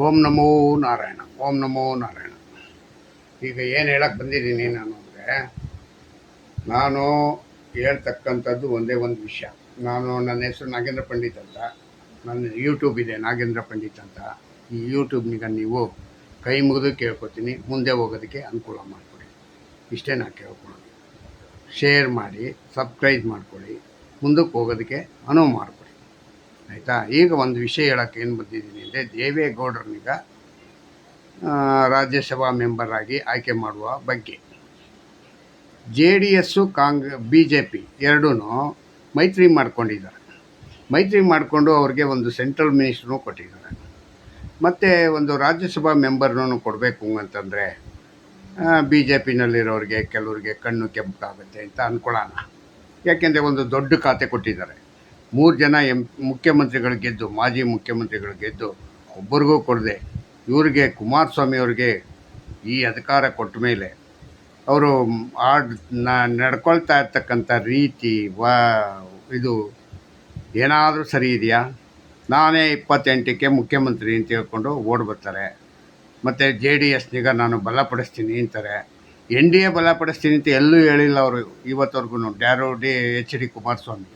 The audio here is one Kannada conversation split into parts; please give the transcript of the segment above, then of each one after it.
ಓಂ ನಮೋ ನಾರಾಯಣ. ಓಂ ನಮೋ ನಾರಾಯಣ. ಈಗ ಏನು ಹೇಳಕ್ಕೆ ಬಂದಿದ್ದೀನಿ ನಾನು ಅಂದರೆ, ನಾನು ಹೇಳ್ತಕ್ಕಂಥದ್ದು ಒಂದೇ ಒಂದು ವಿಷಯ. ನನ್ನ ಹೆಸರು ನಾಗೇಂದ್ರ ಪಂಡಿತ್ ಅಂತ. ನನ್ನ ಯೂಟ್ಯೂಬ್ ಇದೆ, ನಾಗೇಂದ್ರ ಪಂಡಿತ್ ಅಂತ. ಈ ಯೂಟ್ಯೂಬ್ನಿಗೆ ನೀವು ಕೈ ಮುಗಿದು ಕೇಳ್ಕೊತೀನಿ, ಮುಂದೆ ಹೋಗೋದಕ್ಕೆ ಅನುಕೂಲ ಮಾಡಿಕೊಡಿ. ಇಷ್ಟೇ ನಾನು ಕೇಳ್ಕೊಳ್ಳೋದು. ಶೇರ್ ಮಾಡಿ, ಸಬ್ಸ್ಕ್ರೈಬ್ ಮಾಡ್ಕೊಳ್ಳಿ, ಮುಂದಕ್ಕೆ ಹೋಗೋದಕ್ಕೆ ಅನುವು ಮಾಡಿಕೊಡಿ, ಆಯಿತಾ. ಈಗ ಒಂದು ವಿಷಯ ಹೇಳೋಕ್ಕೆ ಏನು ಬಂದಿದ್ದೀನಿ ಅಂದರೆ, ದೇವೇಗೌಡರನ್ನೀಗ ರಾಜ್ಯಸಭಾ ಮೆಂಬರ್ ಆಗಿ ಆಯ್ಕೆ ಮಾಡುವ ಬಗ್ಗೆ JDS BJP ಎರಡೂ ಮೈತ್ರಿ ಮಾಡ್ಕೊಂಡಿದ್ದಾರೆ. ಮೈತ್ರಿ ಮಾಡಿಕೊಂಡು ಅವ್ರಿಗೆ ಒಂದು ಸೆಂಟ್ರಲ್ ಮಿನಿಸ್ಟ್ರೂ ಕೊಟ್ಟಿದ್ದಾರೆ, ಮತ್ತು ಒಂದು ರಾಜ್ಯಸಭಾ ಮೆಂಬರ್ನೂ ಕೊಡಬೇಕು ಅಂತಂದರೆ BJPನಲ್ಲಿರೋರಿಗೆ ಕೆಲವ್ರಿಗೆ ಕಣ್ಣು ಕೆಂಪಾಗುತ್ತೆ ಅಂತ ಅಂದ್ಕೊಳ್ಳೋಣ. ಯಾಕೆಂದರೆ ಒಂದು ದೊಡ್ಡ ಖಾತೆ ಕೊಟ್ಟಿದ್ದಾರೆ. 3 ಜನ ಮುಖ್ಯಮಂತ್ರಿಗಳು ಗೆದ್ದು, ಮಾಜಿ ಮುಖ್ಯಮಂತ್ರಿಗಳು ಗೆದ್ದು ಒಬ್ಬರಿಗೂ ಕೊಡದೆ ಇವ್ರಿಗೆ, ಕುಮಾರಸ್ವಾಮಿ ಅವ್ರಿಗೆ ಈ ಅಧಿಕಾರ ಕೊಟ್ಟ ಮೇಲೆ ಅವರು ನಡ್ಕೊಳ್ತಾ ಇರ್ತಕ್ಕಂಥ ರೀತಿ ಇದು ಏನಾದರೂ ಸರಿ ಇದೆಯಾ? ನಾನೇ 28ಕ್ಕೆ ಮುಖ್ಯಮಂತ್ರಿ ಅಂತ ಹೇಳ್ಕೊಂಡು ಓಡ್ಬರ್ತಾರೆ. ಮತ್ತು JDSನಿಗ ನಾನು ಬಲಪಡಿಸ್ತೀನಿ ಅಂತಾರೆ. NDA ಬಲಪಡಿಸ್ತೀನಿ ಅಂತ ಎಲ್ಲೂ ಹೇಳಿಲ್ಲ ಅವರು ಇವತ್ತವರೆಗೂ. ಯಾರು HD ಕುಮಾರಸ್ವಾಮಿ.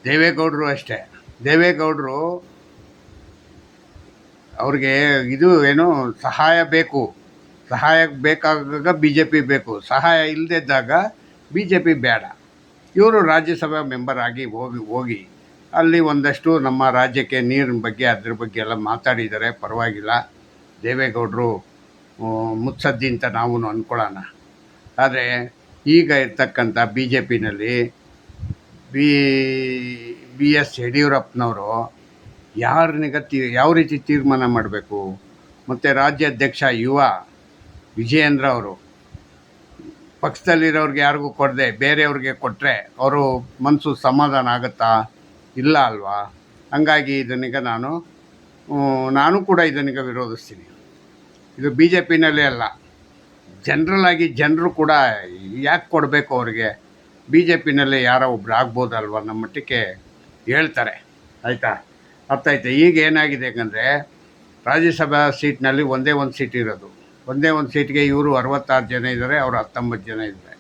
ದೇವೇಗೌಡರು ಅಷ್ಟೇ. ದೇವೇಗೌಡರು ಅವ್ರಿಗೆ ಇದು ಏನು ಸಹಾಯ ಬೇಕು, ಸಹಾಯ ಬೇಕಾದಾಗ BJP ಬೇಕು, ಸಹಾಯ ಇಲ್ಲದಿದ್ದಾಗ BJP ಬೇಡ. ಇವರು ರಾಜ್ಯಸಭಾ ಮೆಂಬರ್ ಆಗಿ ಹೋಗಿ ಅಲ್ಲಿ ಒಂದಷ್ಟು ನಮ್ಮ ರಾಜ್ಯಕ್ಕೆ ನೀರಿನ ಬಗ್ಗೆ ಅದ್ರ ಬಗ್ಗೆ ಎಲ್ಲ ಮಾತಾಡಿದ್ದಾರೆ. ಪರವಾಗಿಲ್ಲ, ದೇವೇಗೌಡರು ಮುತ್ಸದ್ದಿ ಅಂತ ನಾವು ಅಂದ್ಕೊಳ್ಳೋಣ. ಆದರೆ ಈಗ ಇರ್ತಕ್ಕಂಥ BJPನಲ್ಲಿ BS ಯಡಿಯೂರಪ್ಪನವರು ಯಾವ ರೀತಿ ತೀರ್ಮಾನ ಮಾಡಬೇಕು, ಮತ್ತು ರಾಜ್ಯಾಧ್ಯಕ್ಷ ಯುವ ವಿಜಯೇಂದ್ರ ಅವರು ಪಕ್ಷದಲ್ಲಿರೋರಿಗೆ ಯಾರಿಗೂ ಕೊಡದೆ ಬೇರೆಯವ್ರಿಗೆ ಕೊಟ್ಟರೆ ಅವರು ಮನಸ್ಸು ಸಮಾಧಾನ ಆಗುತ್ತಾ? ಇಲ್ಲ ಅಲ್ವಾ? ಹಂಗಾಗಿ ಇದನ್ನೀಗ ನಾನು ಕೂಡ ಇದನ್ನೀಗ ವಿರೋಧಿಸ್ತೀನಿ. ಇದು BJPನಲ್ಲೇ ಅಲ್ಲ, ಜನರಲಾಗಿ ಜನರು ಕೂಡ ಯಾಕೆ ಕೊಡಬೇಕು ಅವ್ರಿಗೆ? BJPನಲ್ಲೇ ಯಾರೋ ಒಬ್ರು ಆಗ್ಬೋದಲ್ವ ನಮ್ಮ ಮಟ್ಟಕ್ಕೆ ಹೇಳ್ತಾರೆ, ಆಯಿತಾ? ಅರ್ಥ ಆಯ್ತಾ? ಈಗ ಏನಾಗಿದೆ ಯಾಕಂದರೆ, ರಾಜ್ಯಸಭಾ ಸೀಟ್ನಲ್ಲಿ ಒಂದೇ ಒಂದು ಸೀಟ್ ಇರೋದು. ಒಂದೇ ಒಂದು ಸೀಟ್ಗೆ ಇವರು 66 ಜನ ಇದ್ದಾರೆ, ಅವರು 19 ಜನ ಇದ್ದಾರೆ.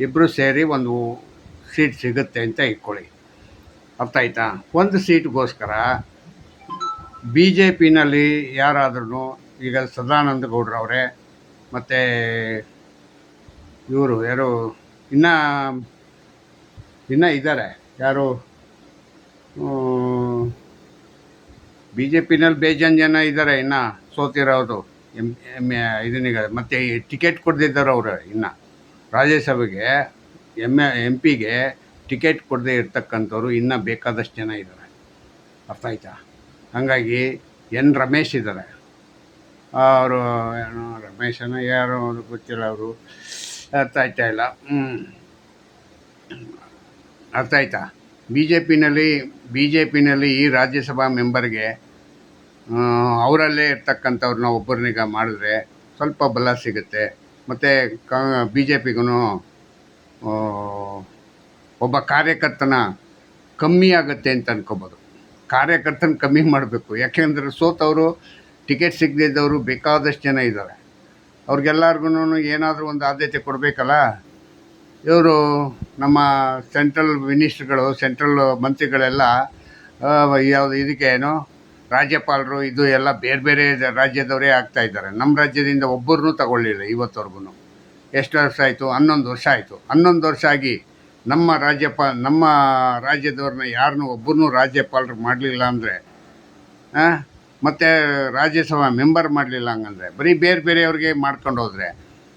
ಇಬ್ಬರು ಸೇರಿ ಒಂದು ಸೀಟ್ ಸಿಗುತ್ತೆ ಅಂತ ಇಟ್ಕೊಳ್ಳಿ, ಅರ್ಥ ಆಯ್ತಾ? ಒಂದು ಸೀಟ್ಗೋಸ್ಕರ BJPನಲ್ಲಿ ಯಾರಾದ್ರೂ, ಈಗ ಸದಾನಂದ ಗೌಡ್ರವರೇ ಮತ್ತು ಇವರು ಯಾರು ಇನ್ನೂ ಇದ್ದಾರೆ, ಯಾರು BJPನಲ್ಲಿ ಬೇಜಾನ್ ಜನ ಇದ್ದಾರೆ ಇನ್ನು ಸೋತಿರೋದು, ಇದನ್ನೀಗ ಮತ್ತು ಟಿಕೆಟ್ ಕೊಡದಿದ್ದಾರೆ ಅವರು. ಇನ್ನು ರಾಜ್ಯಸಭೆಗೆ MP ಗೆ ಟಿಕೆಟ್ ಕೊಡದೇ ಇರ್ತಕ್ಕಂಥವ್ರು ಇನ್ನೂ ಬೇಕಾದಷ್ಟು ಜನ ಇದ್ದಾರೆ, ಅರ್ಥ ಆಯ್ತಾ? ಹಾಗಾಗಿ ರಮೇಶ್ ಇದ್ದಾರೆ, ಅವರು ಏನೋ ರಮೇಶನ ಯಾರು ಗೊತ್ತಿಲ್ಲ, ಅವರು ಅರ್ಥ ಆಯ್ತಾ ಇಲ್ಲ. ಅರ್ಥ ಆಯ್ತಾ? BJPನಲ್ಲಿ ಈ ರಾಜ್ಯಸಭಾ ಮೆಂಬರ್ಗೆ ಅವರಲ್ಲೇ ಇರ್ತಕ್ಕಂಥವ್ರನ್ನ ಒಬ್ಬರನ್ನೀಗ ಮಾಡಿದ್ರೆ ಸ್ವಲ್ಪ ಬಲ ಸಿಗುತ್ತೆ, ಮತ್ತು BJPಗೂ ಒಬ್ಬ ಕಾರ್ಯಕರ್ತನ ಕಮ್ಮಿ ಆಗುತ್ತೆ ಅಂತ ಅನ್ಕೋಬೋದು. ಕಾರ್ಯಕರ್ತನ ಕಮ್ಮಿ ಮಾಡಬೇಕು, ಯಾಕೆಂದರೆ ಸೋತವರು, ಟಿಕೆಟ್ ಸಿಗದಿದ್ದವರು ಬೇಕಾದಷ್ಟು ಜನ ಇದ್ದಾರೆ. ಅವ್ರಿಗೆಲ್ಲರಿಗೂ ಏನಾದರೂ ಒಂದು ಆದ್ಯತೆ ಕೊಡಬೇಕಲ್ಲ. ಇವರು ನಮ್ಮ ಸೆಂಟ್ರಲ್ ಮಿನಿಸ್ಟ್ರುಗಳು, ಸೆಂಟ್ರಲ್ ಮಂತ್ರಿಗಳೆಲ್ಲ ಯಾವುದು ಇದಕ್ಕೆ ಏನು ರಾಜ್ಯಪಾಲರು ಇದು ಎಲ್ಲ ಬೇರೆ ಬೇರೆ ರಾಜ್ಯದವರೇ ಆಗ್ತಾಯಿದ್ದಾರೆ. ನಮ್ಮ ರಾಜ್ಯದಿಂದ ಒಬ್ಬರನ್ನೂ ತಗೊಳ್ಳಿಲ್ಲ ಇವತ್ತವರೆಗೂ. ಎಷ್ಟು ವರ್ಷ ಆಯಿತು? 11 ವರ್ಷ ಆಯಿತು. 11 ವರ್ಷ ಆಗಿ ನಮ್ಮ ರಾಜ್ಯದವ್ರನ್ನ ಯಾರನ್ನೂ ಒಬ್ಬರನ್ನೂ ರಾಜ್ಯಪಾಲರು ಮಾಡಲಿಲ್ಲ ಅಂದರೆ, ಮತ್ತು ರಾಜ್ಯಸಭಾ ಮೆಂಬರ್ ಮಾಡಲಿಲ್ಲ ಹಂಗಂದರೆ, ಬರೀ ಬೇರೆ ಬೇರೆಯವ್ರಿಗೆ ಮಾಡ್ಕೊಂಡು ಹೋದರೆ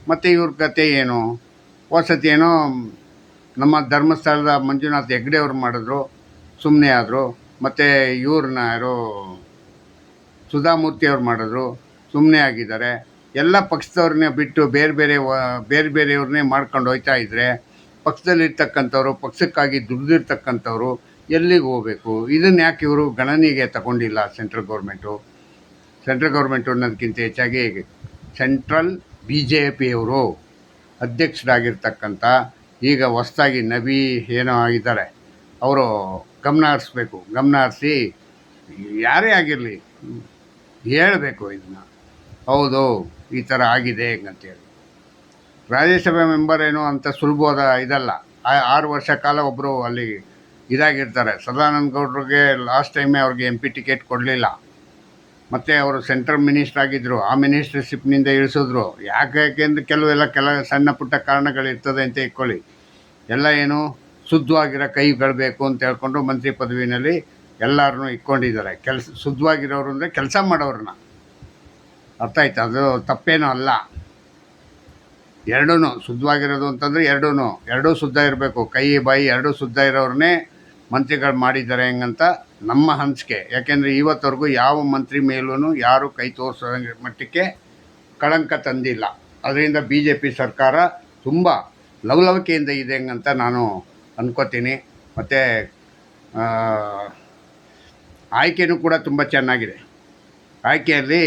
ಮತ್ತು ಇವ್ರ ಕತೆ ಏನು? ವಸತಿ ಏನೋ ನಮ್ಮ ಧರ್ಮಸ್ಥಳದ ಮಂಜುನಾಥ್ ಹೆಗ್ಡೆ ಅವ್ರು ಮಾಡಿದ್ರು, ಸುಮ್ಮನೆ ಆದರು. ಮತ್ತು ಇವ್ರನ್ನ ಯಾರೋ ಸುಧಾಮೂರ್ತಿ ಅವ್ರು ಮಾಡಿದ್ರು, ಸುಮ್ಮನೆ ಆಗಿದ್ದಾರೆ. ಎಲ್ಲ ಪಕ್ಷದವ್ರನ್ನೇ ಬಿಟ್ಟು ಬೇರೆ ಬೇರೆಯವ್ರನ್ನೇ ಮಾಡ್ಕೊಂಡು ಹೋಗ್ತಾ ಇದ್ದರೆ ಪಕ್ಷದಲ್ಲಿರ್ತಕ್ಕಂಥವ್ರು, ಪಕ್ಷಕ್ಕಾಗಿ ದುಡ್ದಿರ್ತಕ್ಕಂಥವ್ರು ಎಲ್ಲಿಗೆ ಹೋಗಬೇಕು? ಇದನ್ನು ಯಾಕೆ ಇವರು ಗಣನೆಗೆ ತಗೊಂಡಿಲ್ಲ ಸೆಂಟ್ರಲ್ ಗೌರ್ಮೆಂಟು ಅನ್ನೋದಕ್ಕಿಂತ ಹೆಚ್ಚಾಗಿ ಸೆಂಟ್ರಲ್ BJPಯವರು ಅಧ್ಯಕ್ಷರಾಗಿರ್ತಕ್ಕಂಥ ಈಗ ಹೊಸದಾಗಿ ನಬಿ ಏನೋ ಆಗಿದ್ದಾರೆ, ಅವರು ಗಮನ ಹರಿಸ್ಬೇಕು. ಗಮನ ಹರಿಸಿ ಯಾರೇ ಆಗಿರಲಿ, ಹೇಳಬೇಕು ಇದನ್ನು, ಹೌದು ಈ ಥರ ಆಗಿದೆ ಅಂತೇಳಿ. ರಾಜ್ಯಸಭೆ ಮೆಂಬರ್ ಏನು ಅಂತ ಸುಲಭವಾದ ಇದಲ್ಲ. 6 ವರ್ಷ ಕಾಲ ಒಬ್ಬರು ಅಲ್ಲಿ ಇದಾಗಿರ್ತಾರೆ. ಸದಾನಂದ ಗೌಡ್ರಿಗೆ ಲಾಸ್ಟ್ ಟೈಮೇ ಅವ್ರಿಗೆ MP ಟಿಕೆಟ್ ಕೊಡಲಿಲ್ಲ. ಮತ್ತು ಅವರು ಸೆಂಟ್ರಲ್ ಮಿನಿಸ್ಟರ್ ಆಗಿದ್ದರು, ಆ ಮಿನಿಸ್ಟರ್ಶಿಪ್ನಿಂದ ಇಳಿಸಿದ್ರು. ಯಾಕೆಂದರೆ ಕೆಲ ಸಣ್ಣ ಪುಟ್ಟ ಕಾರಣಗಳಿರ್ತದೆ ಅಂತ ಇಟ್ಕೊಳ್ಳಿ. ಎಲ್ಲ ಏನು ಶುದ್ಧವಾಗಿರೋ ಕೈಗಳು ಬೇಕು ಅಂತ ಹೇಳ್ಕೊಂಡು ಮಂತ್ರಿ ಪದವಿನಲ್ಲಿ ಎಲ್ಲರನ್ನೂ ಇಟ್ಕೊಂಡಿದ್ದಾರೆ. ಶುದ್ಧವಾಗಿರೋರು ಅಂದರೆ ಕೆಲಸ ಮಾಡೋರನ್ನ. ಅರ್ಥ ಆಯ್ತು? ಅದು ತಪ್ಪೇನೂ ಅಲ್ಲ. ಎರಡೂ ಶುದ್ಧವಾಗಿರೋದು ಅಂತಂದರೆ ಎರಡೂ ಶುದ್ಧ ಇರಬೇಕು. ಕೈ ಬಾಯಿ ಎರಡೂ ಶುದ್ಧ ಇರೋರನ್ನೇ ಮಂತ್ರಿಗಳು ಮಾಡಿದ್ದಾರೆ ಹೆಂಗಂತ ನಮ್ಮ ಹಂಚಿಕೆ. ಯಾಕೆಂದರೆ ಇವತ್ತವರೆಗೂ ಯಾವ ಮಂತ್ರಿ ಮೇಲೂ ಯಾರು ಕೈ ತೋರಿಸೋ ಮಟ್ಟಕ್ಕೆ ಕಳಂಕ ತಂದಿಲ್ಲ. ಅದರಿಂದ BJP ಸರ್ಕಾರ ತುಂಬ ಲವಲವಿಕೆಯಿಂದ ಇದೆ ಹೆಂಗಂತ ನಾನು ಅಂದ್ಕೋತೀನಿ. ಮತ್ತು ಆಯ್ಕೆಯೂ ಕೂಡ ತುಂಬ ಚೆನ್ನಾಗಿದೆ. ಆಯ್ಕೆಯಲ್ಲಿ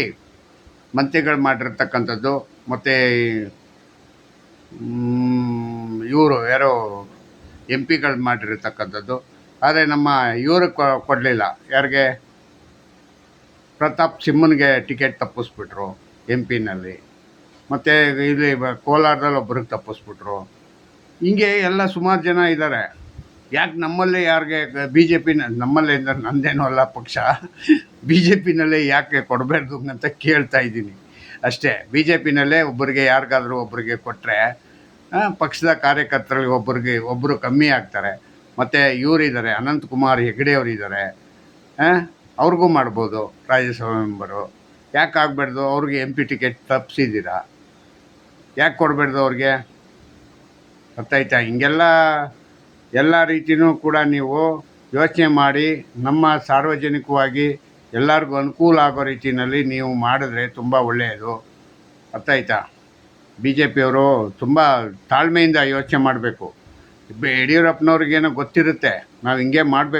ಮಂತ್ರಿಗಳು ಮಾಡಿರ್ತಕ್ಕಂಥದ್ದು ಮತ್ತು ಇವರು ಯಾರೋ MP ಗಳು ಮಾಡಿರ್ತಕ್ಕಂಥದ್ದು. ಆದರೆ ನಮ್ಮ ಇವ್ರಿಗೆ ಕೊಡಲಿಲ್ಲ. ಯಾರಿಗೆ? ಪ್ರತಾಪ್ ಸಿಂಹನ್ಗೆ ಟಿಕೆಟ್ ತಪ್ಪಿಸ್ಬಿಟ್ರು MP ನಲ್ಲಿ. ಮತ್ತು ಇಲ್ಲಿ ಕೋಲಾರದಲ್ಲಿ ಒಬ್ರಿಗೆ ತಪ್ಪಿಸ್ಬಿಟ್ರು. ಹಿಂಗೆ ಎಲ್ಲ ಸುಮಾರು ಜನ ಇದ್ದಾರೆ. ಯಾಕೆ ನಮ್ಮಲ್ಲೇ ಯಾರಿಗೆ BJP ನಮ್ಮಲ್ಲೇ ಅಂದರೆ ನಂದೇನೂ ಅಲ್ಲ ಪಕ್ಷ, BJPನಲ್ಲೇ ಯಾಕೆ ಕೊಡಬಾರ್ದು ಅಂತ ಕೇಳ್ತಾ ಇದ್ದೀನಿ ಅಷ್ಟೇ. BJPನಲ್ಲೇ ಒಬ್ಬರಿಗೆ ಯಾರಿಗಾದರೂ ಒಬ್ಬರಿಗೆ ಕೊಟ್ಟರೆ ಪಕ್ಷದ ಕಾರ್ಯಕರ್ತರಿಗೆ ಒಬ್ಬರು ಕಮ್ಮಿ ಆಗ್ತಾರೆ. ಮತ್ತು ಇವರಿದ್ದಾರೆ, ಅನಂತಕುಮಾರ್ ಹೆಗಡೆ ಅವರಿದ್ದಾರೆ, ಅವ್ರಿಗೂ ಮಾಡ್ಬೋದು ರಾಜ್ಯಸಭಾ ಮೆಂಬರು. ಯಾಕೆ ಆಗಬಾರ್ದು? ಅವ್ರಿಗೆ MP ಟಿಕೆಟ್ ತಪ್ಪಿಸಿದ್ದೀರಾ, ಯಾಕೆ ಕೊಡಬಾರ್ದು ಅವ್ರಿಗೆ? ಗೊತ್ತಾಯ್ತಾ? ಹಿಂಗೆಲ್ಲ ಎಲ್ಲ ರೀತಿಯೂ ಕೂಡ ನೀವು ಯೋಚನೆ ಮಾಡಿ ನಮ್ಮ ಸಾರ್ವಜನಿಕವಾಗಿ ಎಲ್ಲರಿಗೂ ಅನುಕೂಲ ಆಗೋ ರೀತಿಯಲ್ಲಿ ನೀವು ಮಾಡಿದ್ರೆ ತುಂಬ ಒಳ್ಳೆಯದು. ಅರ್ಥ ಆಯ್ತಾ? BJPಯವರು ತುಂಬ ತಾಳ್ಮೆಯಿಂದ ಯೋಚನೆ ಮಾಡಬೇಕು. ಯಡಿಯೂರಪ್ಪನವ್ರಿಗೇನೋ ಗೊತ್ತಿರುತ್ತೆ ನಾವು ಹಿಂಗೆ ಮಾಡಬೇಕು